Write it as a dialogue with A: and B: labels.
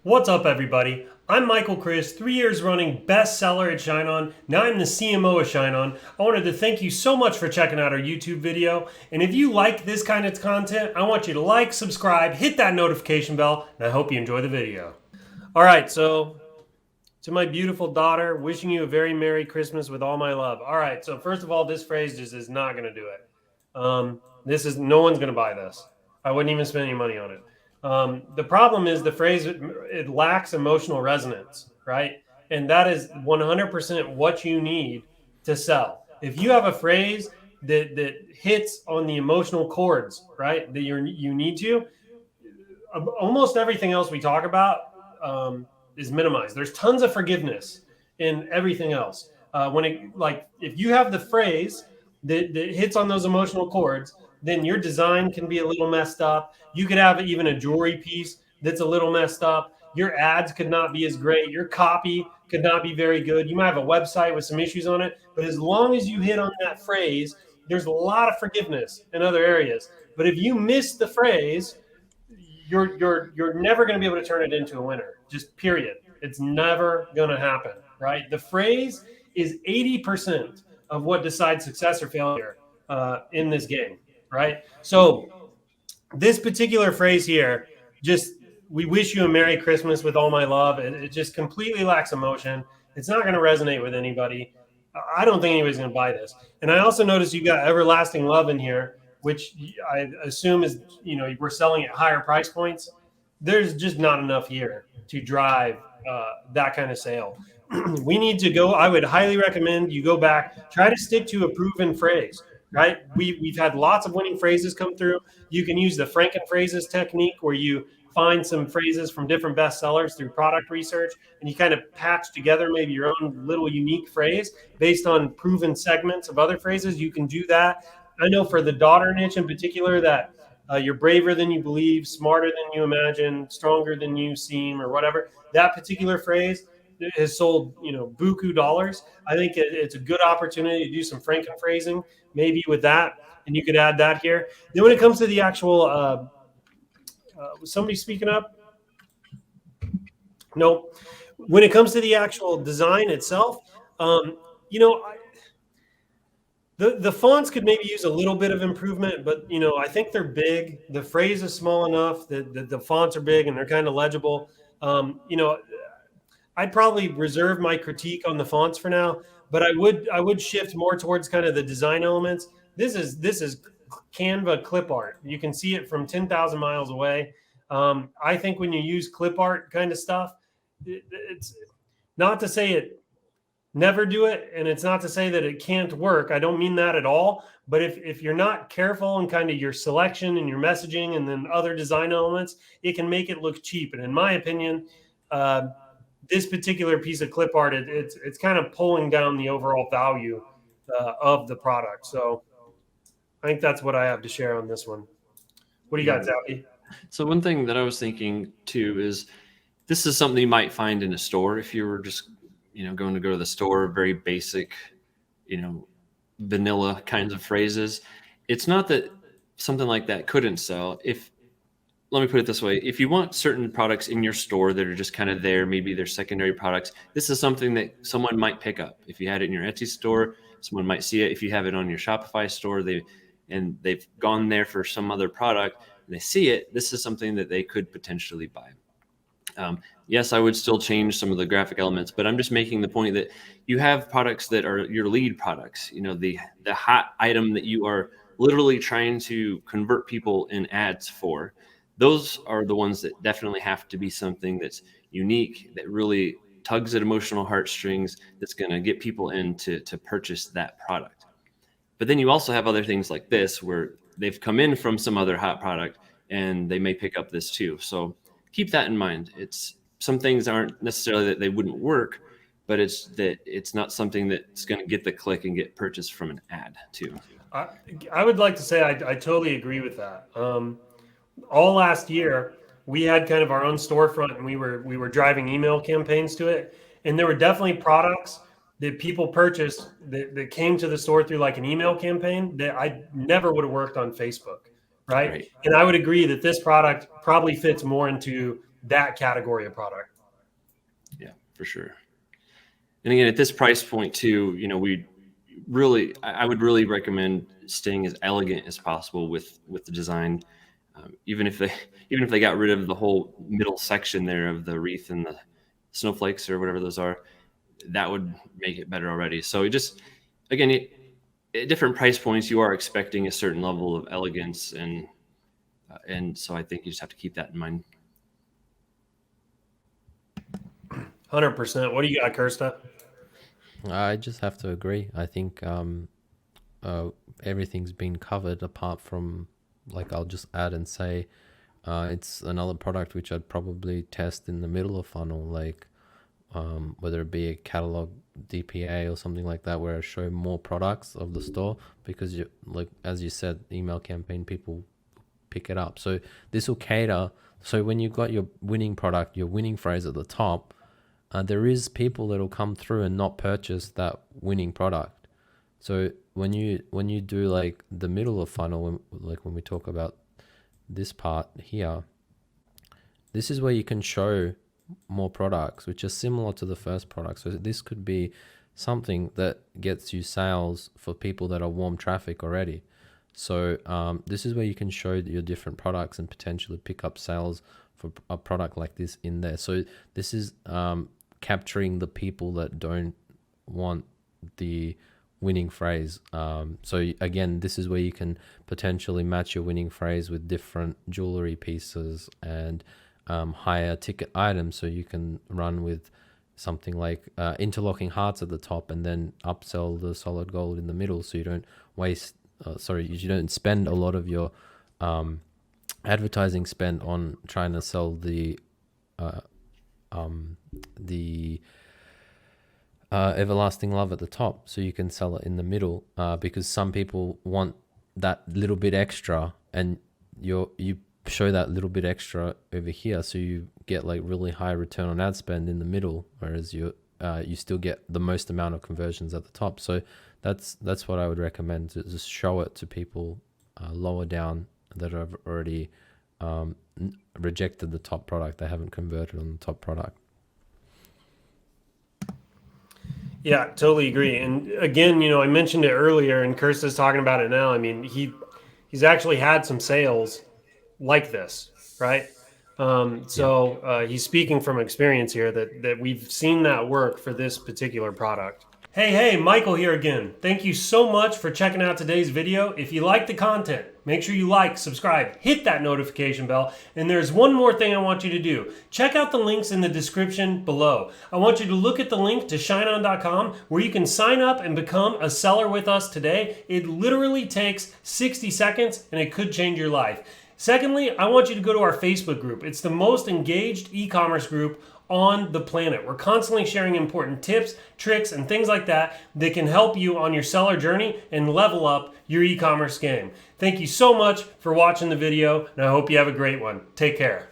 A: What's up, everybody? I'm Michael Chris, 3 years running bestseller at ShineOn. Now I'm the CMO of ShineOn. I wanted to thank you so much for checking out our YouTube video. And if you like this kind of content, I want you to like, subscribe, hit that notification bell, and I hope you enjoy the video. All right, so to my beautiful daughter, wishing you a very Merry Christmas with all my love. All right, so first of all, this phrase just is not going to do it. No one's going to buy this. I wouldn't even spend any money on it. The problem is the phrase, it lacks emotional resonance, right? And that is 100% what you need to sell. If you have a phrase that hits on the emotional chords, right, that you need to, almost everything else we talk about is minimized. There's tons of forgiveness in everything else. If you have the phrase that hits on those emotional chords, then your design can be a little messed up. You could have even a jewelry piece that's a little messed up. Your ads could not be as great. Your copy could not be very good. You might have a website with some issues on it, but as long as you hit on that phrase, there's a lot of forgiveness in other areas. But if you miss the phrase, you're never going to be able to turn it into a winner. Just period. It's never going to happen, right? The phrase is 80% of what decides success or failure in this game, right? So this particular phrase here, just we wish you a Merry Christmas with all my love. It just completely lacks emotion. It's not going to resonate with anybody. I don't think anybody's going to buy this. And I also noticed you got everlasting love in here, which I assume is, we're selling at higher price points. There's just not enough here to drive that kind of sale. We need to go. I would highly recommend you go back, try to stick to a proven phrase, right? We've had lots of winning phrases come through. You can use the Franken phrases technique where you find some phrases from different bestsellers through product research, and you kind of patch together maybe your own little unique phrase based on proven segments of other phrases. You can do that. I know for the daughter niche in particular that you're braver than you believe, smarter than you imagine, stronger than you seem, or whatever. That particular phrase has sold, buku dollars. I think it's a good opportunity to do some Franken phrasing, maybe with that, and you could add that here. Then when it comes to the actual, was somebody speaking up? No. When it comes to the actual design itself, the fonts could maybe use a little bit of improvement, but I think they're big. The phrase is small enough that the fonts are big and they're kind of legible. I'd probably reserve my critique on the fonts for now, but I would shift more towards kind of the design elements. This is Canva clip art. You can see it from 10,000 miles away. I think when you use clip art kind of stuff, it's not to say it never do it, and it's not to say that it can't work. I don't mean that at all. But if you're not careful in kind of your selection and your messaging and then other design elements, it can make it look cheap. And in my opinion, this particular piece of clip art, it's kind of pulling down the overall value of the product. So I think that's what I have to share on this one. What do you got, Zappy?
B: So one thing that I was thinking too is this is something you might find in a store if you were just going to go to the store, very basic, vanilla kinds of phrases. It's not that something like that couldn't sell. Let me put it this way. If you want certain products in your store that are just kind of there, maybe they're secondary products, this is something that someone might pick up. If you had it in your Etsy store, someone might see it. If you have it on your Shopify store, they've gone there for some other product, and they see it, this is something that they could potentially buy. Yes, I would still change some of the graphic elements, but I'm just making the point that you have products that are your lead products, the hot item that you are literally trying to convert people in ads for. Those are the ones that definitely have to be something that's unique, that really tugs at emotional heartstrings, that's going to get people in to purchase that product. But then you also have other things like this where they've come in from some other hot product and they may pick up this too. So keep that in mind. Some things aren't necessarily that they wouldn't work, but it's that it's not something that's going to get the click and get purchased from an ad too.
A: I would like to say I totally agree with that. All last year, we had kind of our own storefront, and we were driving email campaigns to it, and there were definitely products that people purchased that came to the store through like an email campaign that I never would have worked on Facebook, right? And I would agree that this product probably fits more into that category of product.
B: Yeah, for sure. And again, at this price point too, you know, I would really recommend staying as elegant as possible with the design. Even if they got rid of the whole middle section there of the wreath and the snowflakes or whatever those are, that would make it better already. So again, at different price points, you are expecting a certain level of elegance, and so I think you just have to keep that in mind.
A: 100%. What do you got, Kirsta?
C: I just have to agree. I think everything's been covered apart from, like, I'll just add and say it's another product which I'd probably test in the middle of funnel, like whether it be a catalog DPA or something like that, where I show more products of the store, because you, like as you said, email campaign, people pick it up. So this will cater. So when you've got your winning product, your winning phrase at the top, there is people that will come through and not purchase that winning product. So when you do like the middle of funnel, when we talk about this part here, this is where you can show more products which are similar to the first product. So this could be something that gets you sales for people that are warm traffic already. So this is where you can show your different products and potentially pick up sales for a product like this in there. So this is capturing the people that don't want the winning phrase. So again, this is where you can potentially match your winning phrase with different jewelry pieces and higher ticket items. So you can run with something like interlocking hearts at the top and then upsell the solid gold in the middle, so you don't waste you don't spend a lot of your advertising spend on trying to sell the everlasting love at the top. So you can sell it in the middle, because some people want that little bit extra, and you show that little bit extra over here, so you get like really high return on ad spend in the middle, whereas you still get the most amount of conversions at the top. So that's what I would recommend, to just show it to people lower down that have already rejected the top product. They haven't converted on the top product.
A: Yeah, totally agree. And again, I mentioned it earlier, and Kirsta's talking about it now. I mean, he's actually had some sales like this, right? He's speaking from experience here that we've seen that work for this particular product. Hey, Michael here again. Thank you so much for checking out today's video. If you like the content, make sure you like, subscribe, hit that notification bell. And there's one more thing I want you to do. Check out the links in the description below. I want you to look at the link to ShineOn.com, where you can sign up and become a seller with us today. It literally takes 60 seconds and it could change your life. Secondly, I want you to go to our Facebook group. It's the most engaged e-commerce group on the planet. We're constantly sharing important tips, tricks, and things like that can help you on your seller journey and level up your e-commerce game. Thank you so much for watching the video, and I hope you have a great one. Take care.